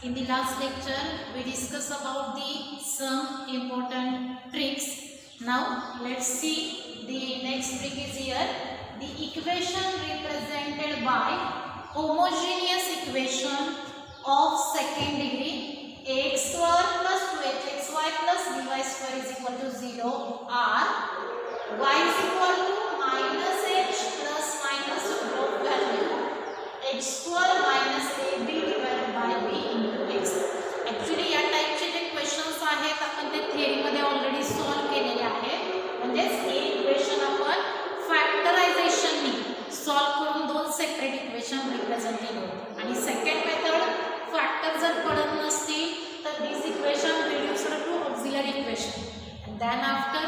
In the last lecture, we discussed about some important tricks. Now, let's see the next trick is here. The equation represented by homogeneous equation of second degree x square plus 2hxy plus dy square is equal to 0 are y is equal to minus h plus minus root of value h square minus ab divided by b into x. Actually या टाइपचे जे questions आहेत आपण ते theory मध्ये already solve केलेले आहेत. म्हणजे हे equation आपण factorisation नी solve करून दोन सेपरेट इक्वेशन रिप्रेझेंट केले होते. आणि सेकंड मेथड फॅक्टर जर पडत नसतील तर this equation reduced to auxiliary equation. And then after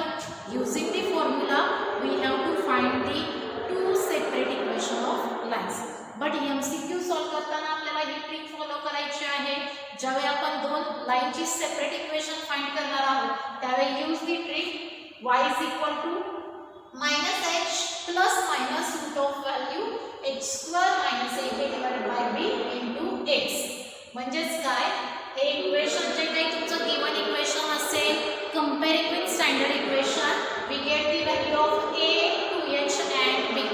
using the formula we have to find the two separate equation of lines. But MCQ solve करताना आपल्याला ही trick follow करायची आहे. ज्यावेळी आपण दोन लाईनची सेपरेट इक्वेशन फाइंड करणार आहोत त्यावेळी use the trick y is equal to minus h plus minus root of value h square minus ab divided by b into x. म्हणजेच काय हे इक्वेशन जे काही तुमचं गिवन इक्वेशन असेल comparing with standard equation we get the value of a to h and b.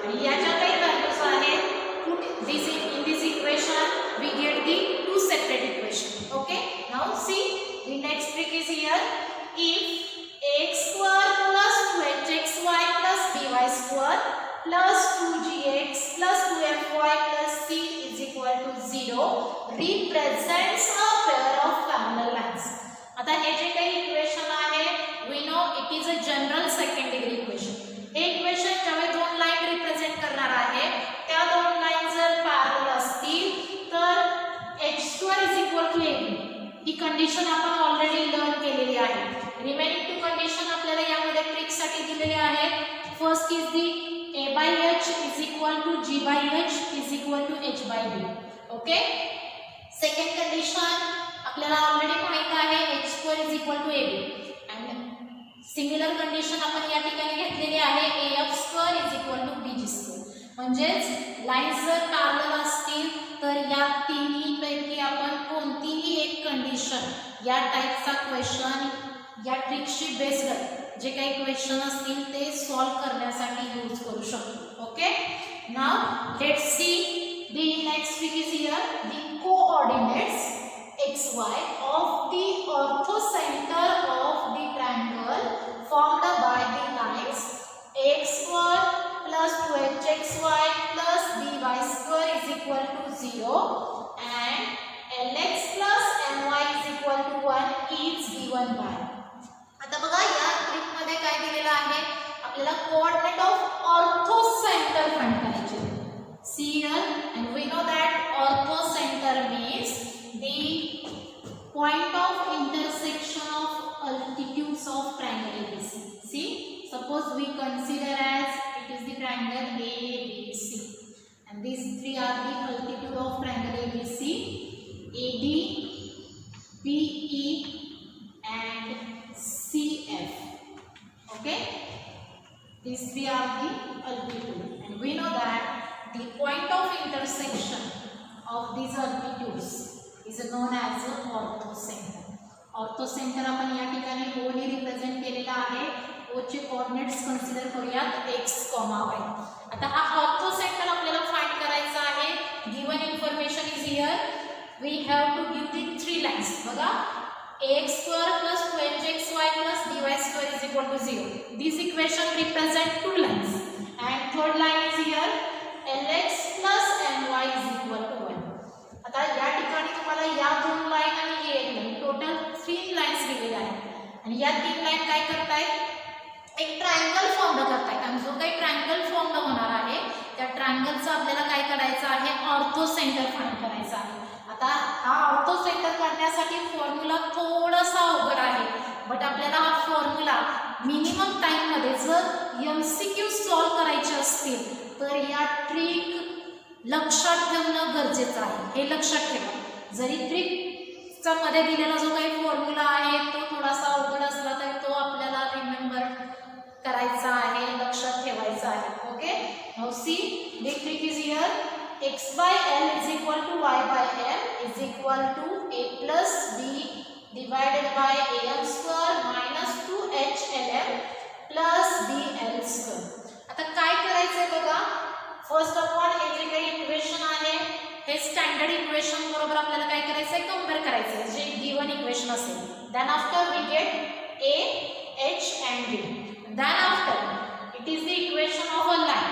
आणि या ज्या काही values आहेत put this in this equation we get the two separate equation. Okay, now see the next trick is here. If x square plus 2hxy plus dy square plus 2gx plus 2fy plus c is equal to 0 represents a pair of parallel lines. आता हे जे काही equation आहे we know it is a general second degree equation. Hey equation ज्यावेळी दोन line represent करणार आहे त्या दोन लाईन जर पॅरलल असतील तर h2 is equal to ab. He condition आपण ऑलरेडी लर्न केलेली आहे. रिमेनिंग टू कंडिशन आपल्याला यामध्ये ट्रिक साठी दिलेले आहेत. First is the a by h is equal to g by h is equal to h by b. Okay, second condition आपल्याला already माहित आहे h2 is equal to ab. and similar condition आपण या ठिकाणी घेतलेली आहे af2 is equal to bg2. म्हणजेच lines जर पॅरलल असतील तर या तिन्ही पैकी आपण कोणतीही एक कंडिशन या टाइपचा क्वेश्चन या ट्रिकशी बेस्ड जे काही क्वेश्चन असतील ते सॉल्व करण्यासाठी यूज करू शकतो. Okay, now let's see the next trick is here. The coordinates xy of the orthocenter of the triangle formed by the lines x square plus 2hxy plus dy square is equal to 0 and lx plus my is equal to 1 is given by. आता बघा या trick मध्ये काय दिलेलं आहे आपल्याला coordinate of ऑर्थोसेंटर find करायचे. See here and we know that orthocenter means the point of intersection of altitudes of triangle ABC. See, suppose we consider as it is the triangle ABC and these three are the altitude of triangle ABC, AD, BE and CF. Okay, these three are the altitude and we know that the point of intersection of these altitudes is known as orthocenter. ऑर्थोसेंटर आपण या ठिकाणी O ने represent केलेला आहे. O चे coordinates consider करूयात x, y. आता हा ऑर्थोसेंटर आपल्याला फाइंड करायचा आहे. Given information is here. We have to give the three lines. बघा x² plus 2hxy plus dy square is equal to 0. This equation represent two lines and third line is here lx plus my is equal to 1. आता या ठिकाणी तुम्हाला या दोन line आणि ही एक line total 3 lines दिलेल्या आहेत आणि या 3 लाईन काय करतायत एक ट्रायंगल फॉर्म करतायत. आणि जो काही ट्रायंगल फॉर्म होणार आहे त्या ट्रायंगलचा आपल्याला काय करायचं आहे ऑर्थोसेंटर फाइंड करायचा आहे. आता हा ऑर्थोसेंटर करण्यासाठी फॉर्म्युला थोडासा अवघड आहे बट आपल्याला हा फॉर्म्युला मिनिमम टाइम मध्ये जर एमसीक्यू सॉल्व करायचे असतील तर या ट्रिक लक्षात ठेवणं गरजेचं आहे. हे लक्षात ठेवा. जरी ट्रिकचा मध्ये दिलेला जो काही फॉर्म्युला आहे तो थोडासा अवघड असला तरी तो आपल्याला रिमेंबर करायचा आहे, लक्षात ठेवायचा आहे. Okay, now see the trick is here. x by l is equal to y by m is is equal to a plus b divided by am square minus 2hlm plus bl square. आता काय करायचंय बघा, first of all हे जे काही equation आहे हे standard equation बरोबर आपल्याला काय करायचंय, कंपेअर करायचंय जे गिवन इक्वेशन असेल. Then after we get a h and b. Then after it is the equation of a line.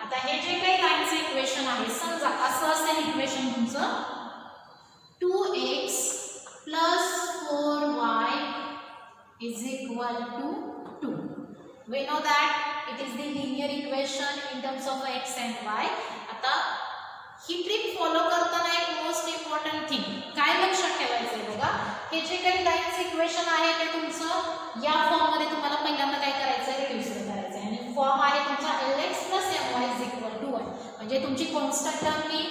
आता हे जे काही लाईनचे इक्वेशन आहे, समजा असं असेल इक्वेशन तुमचं 2x plus 4y is equal to 2. We know that it is the linear equation in terms of x and y. आता ही trick follow करताना एक मोस्ट इम्पॉर्टंट थिंग काय लक्षात ठेवायचं आहे बघा, हे जे काही लाईनचे इक्वेशन आहे ते तुमचं या फॉर्म मध्ये तुम्हाला पहिल्यांदा काय करायचं आहे, रिड्यूस करायचं आहे. आणि फॉर्म आहे तुमचा lx plus my is equal to 1. म्हणजे तुमची कॉन्स्टंट टर्म ही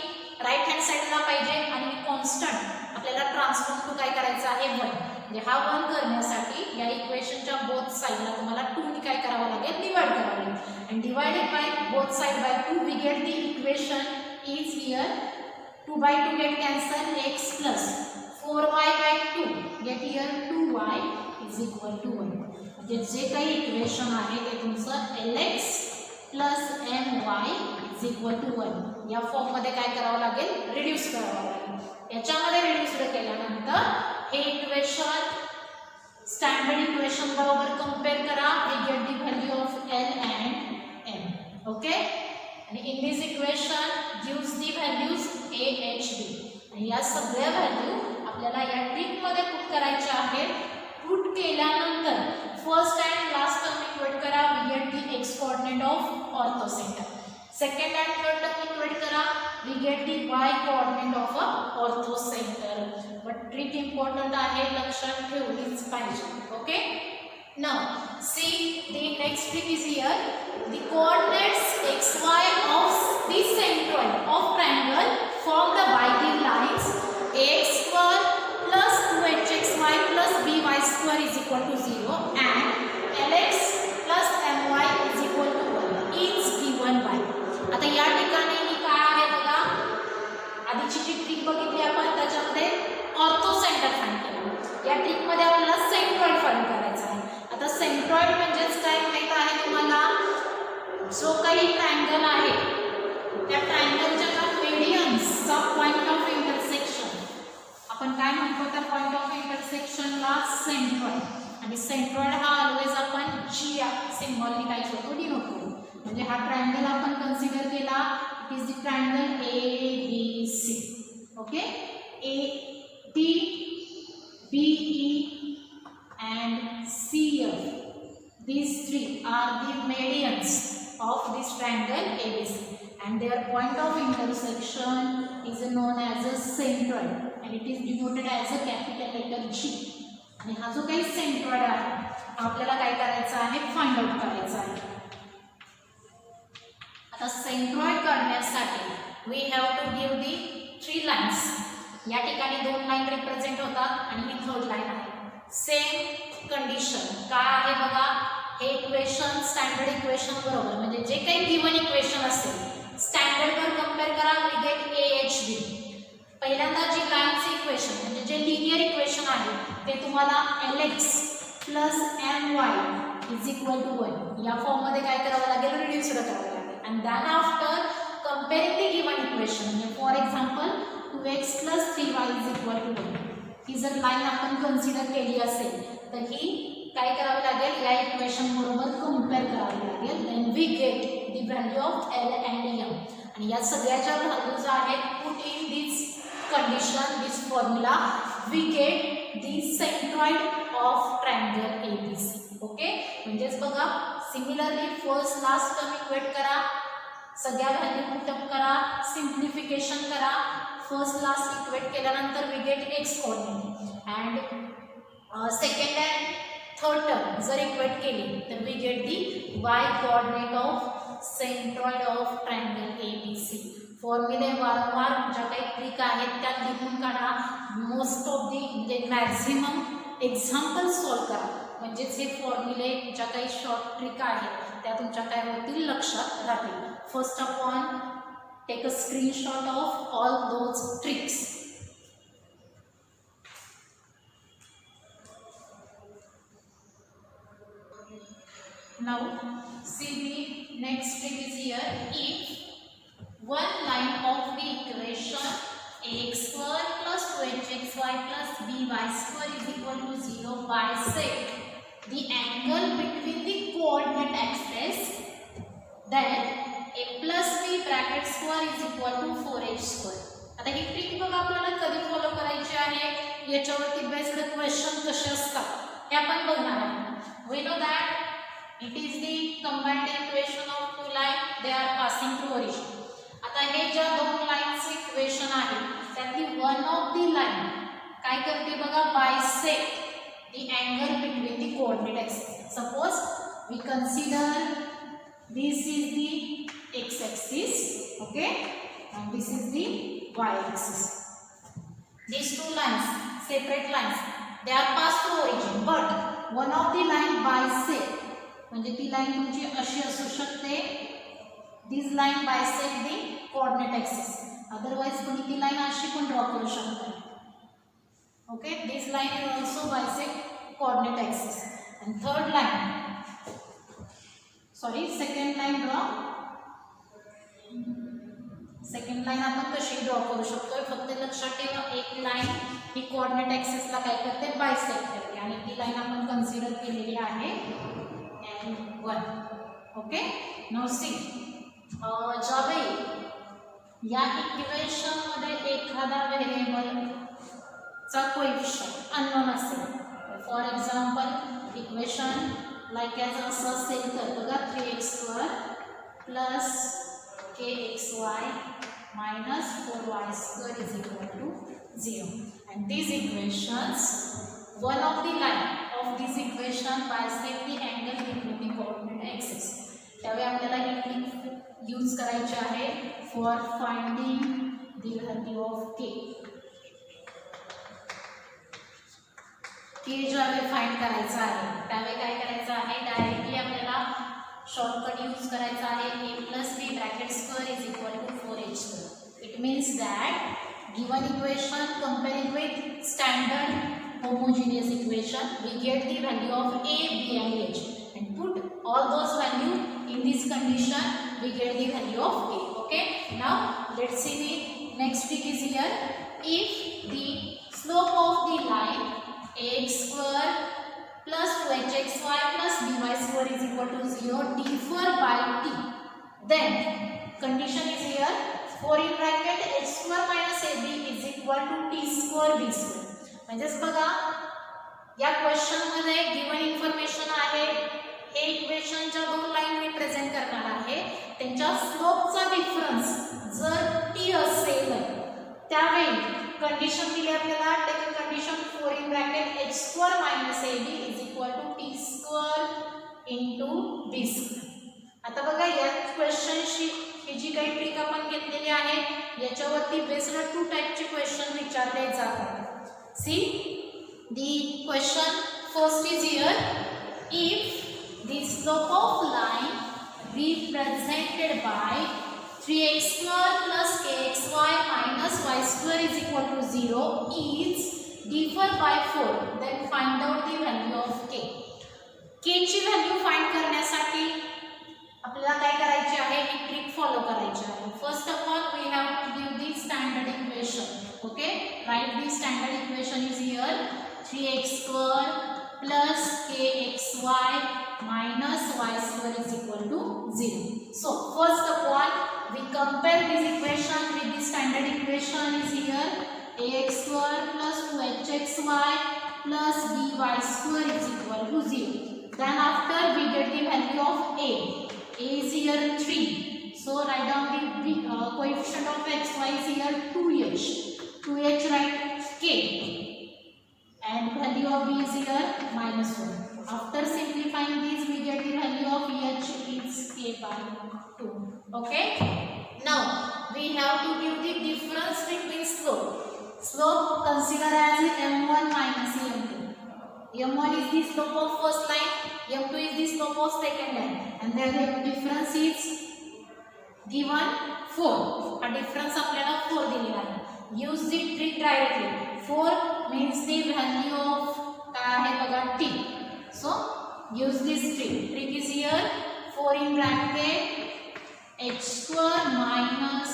राईट हँड साइडला पाहिजे आणि कॉन्स्टंट आपल्याला ट्रान्सफॉर्म टू काय करायचं आहे 1. म्हणजे हा 1 करण्यासाठी या इक्वेशनच्या बोथ साइडला तुम्हाला 2 ने काय करावं लागेल, डिवाइड करावं लागेल. आणि divided by both side by 2 we get the equation is here 2 by 2 get cancel, x plus 4y by 2 get here 2y is equal to 1. म्हणजे जे काही इक्वेशन आहे ते तुमचं lx plus my is equal to 1 या form मध्ये काय करावं लागेल, रिड्यूस करावं लागेल. याच्यामध्ये रिड्यूस केल्यानंतर हे इक्वेशन स्टँडर्ड इक्वेशन बरोबर कंपेअर करा. We get the value of l and m. Okay, आणि in this equation gives the values a h b. आणि या सगळ्या व्हॅल्यू आपल्याला या ट्रिक मध्ये पुट करायच्या आहेत. पुट केल्यानंतर first and last term equate करा. We get the x coordinate of orthocentre. Second and third term equate करा. We get the y coordinate of orthocentre. But trick important आहे, लक्षात ठेवलीच पाहिजे. Okay, now see the next trick is here. The coordinates xy of the centroid of triangle formed by the lines ax square plus 2hxy plus by square is equal to 0 and lx plus my is equal to 1 is given by. आता या ठिकाणी ही काय आहे बघा, आधीची जी trick बघितली आपण त्याच्यामध्ये ऑर्थोसेंटर फाइंड केला. या ट्रिक मध्ये आपल्याला सेंट्रॉइड फाइंड करायचा आहे. आता सेंट्रॉइड म्हणजेच काय माहित आहे तुम्हाला, जो काही ट्रायंगल आहे त्या ट्रायंगलच्या मेडियन्सचा पॉइंट ऑफ इंटरसेक्शन आपण काय म्हणतो, त्या पॉइंट ऑफ इंटरसेक्शनला सेंट्रॉइड. आणि सेंट्रॉइड हा ऑलवेज आपण जी सिम्बॉलने काय करतो, डिनोट करतो. म्हणजे हा ट्रायंगल आपण कन्सिडर केला, it is the triangle ABC. Okay, AD BE and CF, these three are the medians of this triangle ABC and their point of intersection is known as a centroid and it is denoted as a capital letter G. आणि हा जो काही centroid आहे आपल्याला काय करायचा आहे, find out करायचा आहे. आता सेंट्रॉइड काढण्यासाठी we have to give the 3 lines. या ठिकाणी 2 लाइन रिप्रेझेंट होतात आणि ही 3rd लाइन आहे. सेम कंडिशन काय आहे बघा, हे इक्वेशन स्टँडर्ड इक्वेशन बरोबर म्हणजे जे काही गिवन इक्वेशन असेल स्टँडर्ड वर कंपेअर करा. We get AHB. पहिल्यांदा जी लाईनचे इक्वेशन म्हणजे जे लिनियर इक्वेशन आहे ते तुम्हाला lx plus my is equal to 1 या फॉर्म मध्ये काय करावं लागेल, रिड्यूस करावं लागेल. And then after comparing the given equation म्हणजे for example 2x plus 3y is equal to 1 ही जर लाईन आपण कन्सिडर केली असेल तर ही काय करावे लागेल, या इक्वेशन बरोबर कंपेअर करावे लागेल. Then we get the value of l and m. आणि या सगळ्याच्या व्हॅल्यूज आहेत put in this condition, this formula. We get the centroid of triangle ABC. Okay, म्हणजेच बघा similarly first last term equate करा, सगळ्या व्हॅल्यू पुटअप करा, simplification करा. फर्स्ट लास्ट इक्वेट केल्यानंतर we get x coordinate and second and third term जर equate केली तर we get the y coordinate of centroid of triangle ABC. फॉर्म्युले वारंवार ज्या काही ट्रिक आहेत त्या लिहून काढा. मोस्ट ऑफ दी म्हणजे मॅक्झिमम एक्झाम्पल सॉल्व करा. म्हणजेच हे फॉर्म्युले ज्या काही शॉर्ट ट्रिक आहेत त्या तुमच्या काय होतील, लक्षात राहतील. First of all take a screenshot of all those tricks. Now see the next trick is here. If one line of the equation ax square plus 2hxy plus by square is equal to 0 bisect the angle between the coordinate axes, then a plus b bracket square is equal to 4h square. आता ही trick बघा आपल्याला कधी follow करायची आहे, याच्यावरती based question कसे असतात हे आपण बघणार आहोत. We know that it is the combined equation of two line they are passing through origin. आता हे ज्या दोन लाईनचे इक्वेशन आहे त्यातली वन ऑफ द लाइन काय करते बघा, bisect the angle between the coordinate axes. Suppose we consider this is the x-axis, okay, and this is the y-axis. These two lines, separate lines, they are passed through origin, but one of the line bisect. म्हणजे ती line तुमची अशी असू शकते. This line bisect the coordinate axis. Otherwise तुम्ही ती line अशी पण ड्रॉ करू शकता. Okay, this line is also bisect coordinate axis. And third line, sorry, second line draw. Second line आपण कशी ड्रॉ करू शकतो, फक्त लक्षात ठेवा एक लाइन ही कोऑर्डिनेट एक्सिस ला काय करते, बायसेक्ट करते, आणि ती लाइन आपण कन्सिडर केलेली आहे n1. ओके, नाउ सी ज्यावेळी या इक्वेशन मध्ये एखादा व्हेरिएबल चा कोएफिशिएंट अननोन असेल, for example equation like as असं असेल तर बघा 3x² plus kxy minus 4y² is equal to 0. And these equations, one of the line of this equation bisect the angle between the coordinate axes. त्यावेळी आपल्याला ही trick use करायची आहे for finding the value of k. के ज्यावेळी find करायचं आहे त्यावेळी काय करायचं आहे, डायरेक्टली आपल्याला शॉर्टकट यूज करायचा आहे. a plus b bracket square is equal to 4h square. It means that given equation comparing with standard homogeneous equation, we get the value of a, b and h, and put all those value in this condition, we get the value of a. Okay, now let's see the next trick is here. If the slope of the line ax square plus 2hxy plus by square is equal to 0 differ by t, then condition is here 4 in bracket h square minus ab is equal to t square b square. म्हणजेच बघा या question मध्ये given information आहे, हे equation ज्या दोन line represent करणार आहे त्यांच्या स्लोपचा डिफरन्स जर t असेल त्यावेळी कंडिशन दिली आपल्याला, take condition 4 in bracket h square minus ab is equal to t square into b square. आता बघा या क्वेश्चनची ही जी काही ट्रिक आपण घेतलेली आहे याच्यावरती बेस्ड टू टाइपचे क्वेश्चन विचारले जातात. See the question first is here. If the slope of line represented by 3x square plus kxy minus y square is equal to 0 is differ by 4, then find out the value of k. k ची value find करण्यासाठी आपल्याला काय करायचे आहे, ही trick follow करायची आहे. First of all we have to give the standard equation. Okay, right the standard equation is here 3x square plus kxy minus y square is equal to 0. So first of all we compare this equation with the standard equation is here ax square plus 2hxy plus by square is equal to 0. Then after we get the value of a is here 3. So write down the coefficient of xy is here 2h write k, and value of b is here -1. After simplifying this we get the value of h is k by 2. Okay, now we have to give the difference between slope consider as m1 minus m2. m1 is the slope of first line, m2 is the slope of second line, and then the difference is given 4. a difference आपल्याला 4 दिलेला आहे. use the trick directly. 4 means the value of काय आहे बघा t. So use this trick. Trick is here 4 in bracket h square minus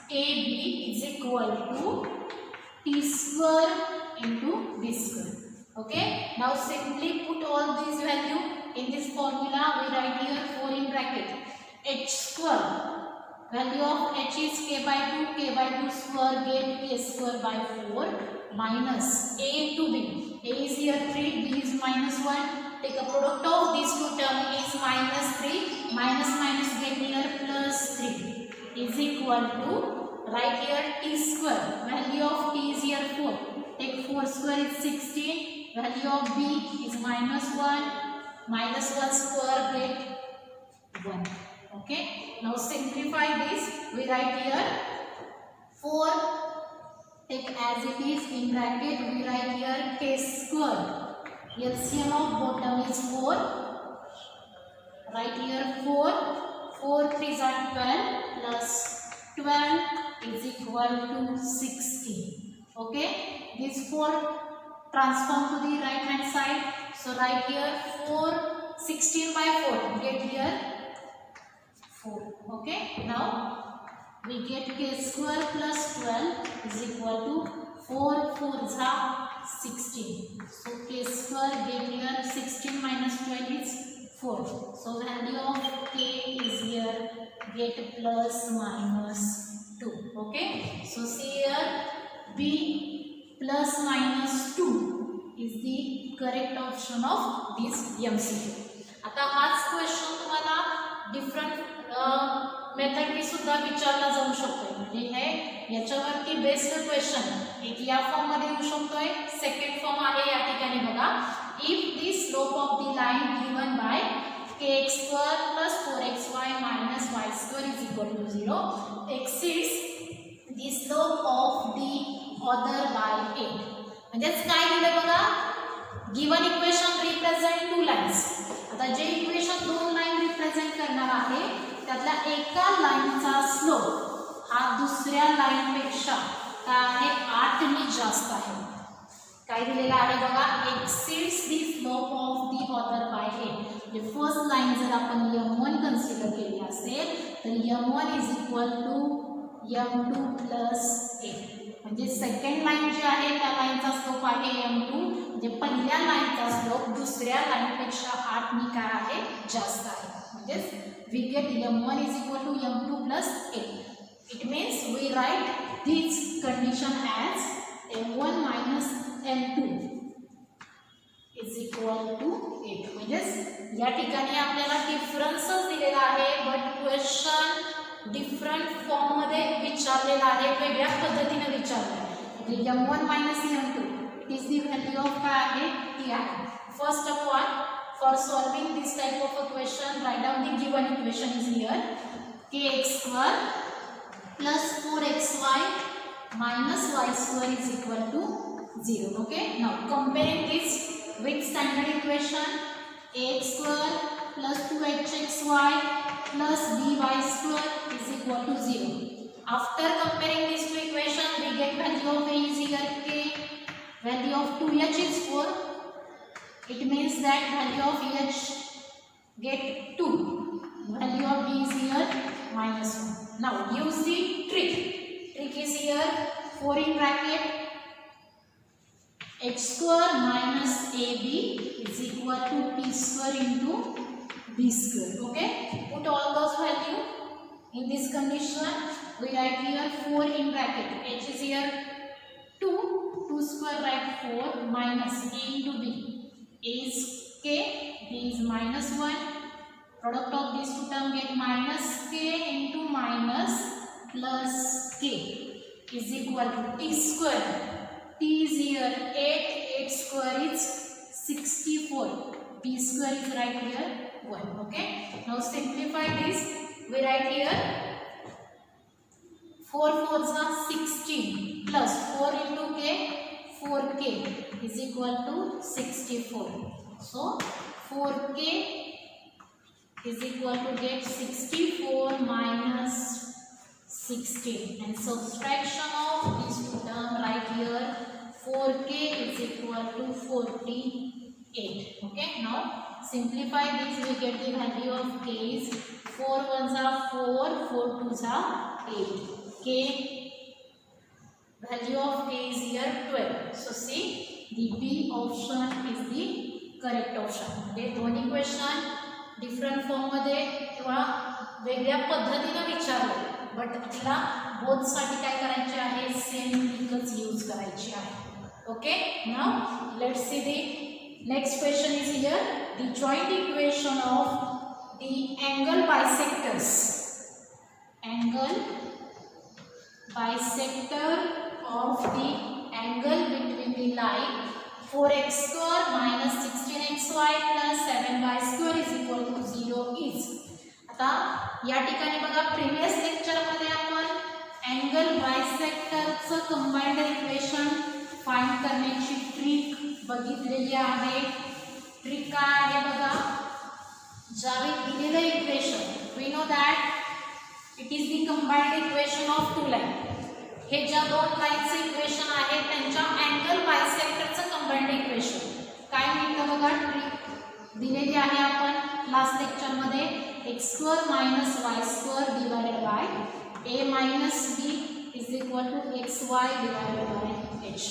ab is equal to t square into b square. Okay, now simply put all these value in this formula. We write here 4 in bracket h square, value of h is k by 2 square, get k square by 4 minus a into b. A is here 3, b is minus 1. Take a product of these two terms is minus 3, minus minus get here plus 3 is equal to, right here t square, value of t is here 4. Take 4 square is 16, value of b is minus 1, minus 1 square get 1. Okay, now simplify this. We write here 4, take as it is in bracket, we write here k square. LCM of bottom is 4. Right here 4. 4 3s are 12 plus 12 is equal to 16. Okay, this 4 transform to the right hand side. So right here 4, 16 by 4 get here 4. Okay, now we get k square plus 12 is equal to 4 4s are 16. So k square get here 16 minus 12 is 4. So value of k is here get plus minus 2. Okay, so see here b plus minus 2 is the correct option of this MCQ. आता हाच question तुम्हाला different मेथडनी सुद्धा विचारला जाऊ शकतो. म्हणजे हे याच्यावरती based question एक या फॉर्म मध्ये येऊ शकतोय. सेकंड फॉर्म आहे या ठिकाणी बघा, if the slope of the line given by kx square plus 4xy minus y square is equal to 0 exceeds the slope of the other by 8. म्हणजेच काय दिले बघा, गिवन इक्वेशन रिप्रेझेंट 2 लाइन्स. आता जे equation 2 line represent करणार आहे त्यातला एका लाइनचा slope हा दुसऱ्या लाइन पेक्षा काय आहे 8 ने जास्त आहे. काय दिलेला आहे बघा, exceeds the slope of the other by 8. म्हणजे फर्स्ट लाइन जर आपण m1 कन्सिडर केली असेल तर m1 is equal to m2 plus 8. म्हणजे सेकंड लाइन जी आहे त्या लाइनचा स्लोप आहे m2. म्हणजे पहिल्या लाइनचा स्लोप दुसऱ्या लाइन पेक्षा 8 ने काय आहे जास्त आहे. म्हणजे we get m1 is equal to m2 plus 8. It means we write this condition as m1 minus m2 is equal to 8. म्हणजे या ठिकाणी आपल्याला डिफरन्सच दिलेला आहे, बट क्वेश्चन डिफरंट फॉर्म मध्ये विचारलेला आहे, वेगळ्या पद्धतीने विचारलेला आहे. म्हणजे m1 minus m2 is the value of काय आहे t आहे. First of all, for solving this type of a question, write down the given equation is here kx square plus 4xy minus y square is equal to 0. Okay, now comparing this with standard equation ax square plus 2hxy plus by square is equal to 0. After comparing these two equations, we get value of a is here k, value of 2h is 4. It means that value of h get 2, value of b is here minus 1. Now use the trick. Trick is here 4 in bracket h square minus ab is equal to t square into b square. Okay, put all those value in this condition. We write here 4 in bracket h is here 2 square write 4 minus a into b. A is k, b is minus 1. Product of these two terms get minus k into minus plus k is equal to t square. T is here 8 square is 64. B square is right here 1. Okay, now simplify this. We write here 4 4s are 16 plus 4 into k, 4k is equal to 64. So 4k is equal to get 64 minus 16, and subtraction of these two terms right here 4k is equal to 48. Okay, now simplify this, we get the value of k is 4 ones are 4, 4 twos are 8. K value of k is here 12. So see, the B option is the correct option. म्हणजे दोन equation different form मध्ये किंवा वेगळ्या पद्धतीने विचारले, but आपल्याला both साठी काय करायचे आहे, सेम ट्रिकच यूज करायची आहे. Okay, now let's see the next question is here, the joint equation of the angle bisectors. Angle bisector of the angle between the line 4x square minus 16xy plus 7y square is equal to 0 is. आता या ठिकाणी बघा, previous lecture मध्ये आपण angle बायसेक्टरचं combined equation find करण्याची trick बघितलेली आहे. ट्रिक काय आहे बघा, ज्यावेळी दिलेलं equation, we know that it is the combined equation of two line. हे ज्या दोन लाईनचे इक्वेशन आहे त्यांच्या अँगल बायसेक्टरचं कंबाइंड इक्वेशन काय मिळतं बघा, ट्रिक दिलेली आहे आपण लास्ट लेक्चर मध्ये, x square minus y square divided by a minus b is equal to xy divided by h.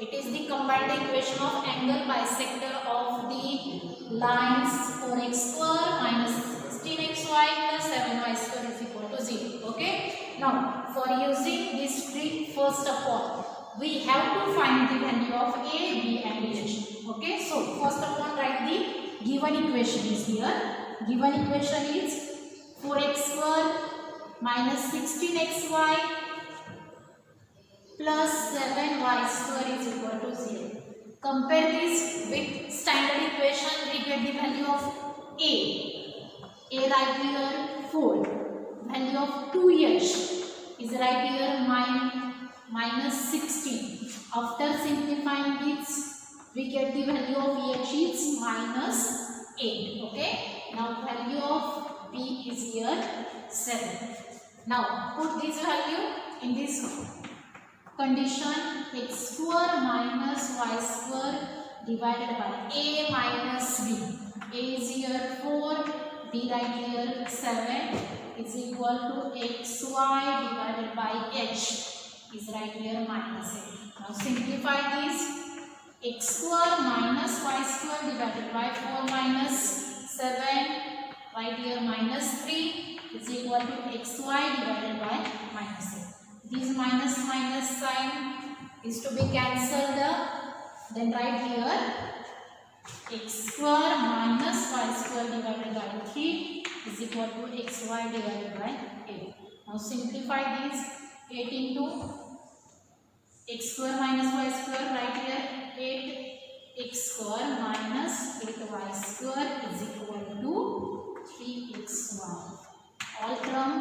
It is the combined equation of angle bisector of the lines 4x square minus 16xy plus 7y square is equal to 0. Okay, now for using this trick, first of all we have to find the value of a, b and h. Okay, so first of all write the given equation is here. Given equation is 4x square minus 16xy plus 7y square is equal to 0. Compare this with standard equation, we get the value of a right here 4, value of 2h is right here minus 16. After simplifying this, we get the value of h is minus 8. Okay, now value of b is here 7. Now put this value in this condition, x square minus y square divided by a minus b. A is here 4, b right here 7 is equal to xy divided by h is right here minus 8. Now simplify this, x square minus y square divided by 4 minus 7 right here minus 3 is equal to xy divided by minus 8. This minus minus sign is to be cancelled, then right here x square minus y square divided by 3 is equal to xy divided by 8. Now simplify this, 8 into x square minus y square right here 8x square minus 8y square is equal to 3xy. All term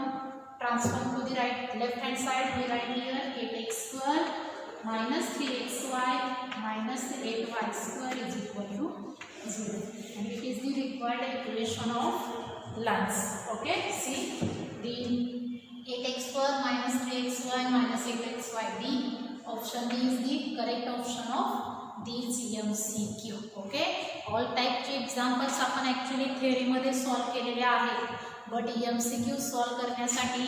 transform to the left hand side, we write here 8x square minus 3xy minus 8y square is equal to 0. And it is the required equation of lines. Okay, see the 8x square minus 3xy minus 8xy, D option D is the correct option of this MCQ. Okay, all type चे examples आपण actually theory मध्ये solve केलेले आहेत, but MCQ solve करण्यासाठी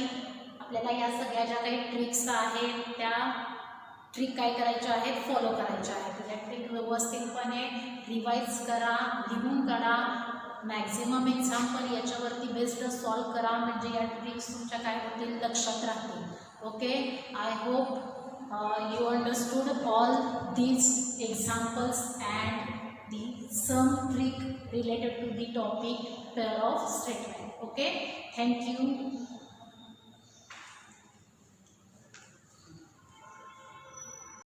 आपल्याला या सगळ्या ज्या काही ट्रिक्स आहेत त्या ट्रिक काय करायच्या आहेत, फॉलो करायच्या आहेत. त्या ट्रिक व्यवस्थितपणे रिवाइज करा, लिहून काढा, मॅक्झिमम एक्झाम्पल याच्यावरती बेस्ड सॉल्व करा, म्हणजे या ट्रिक्स तुमच्या काय होतील, लक्षात राहतील. Okay, I hope you understood all these examples and the some trick related to the topic pair of straight line. Okay, thank you.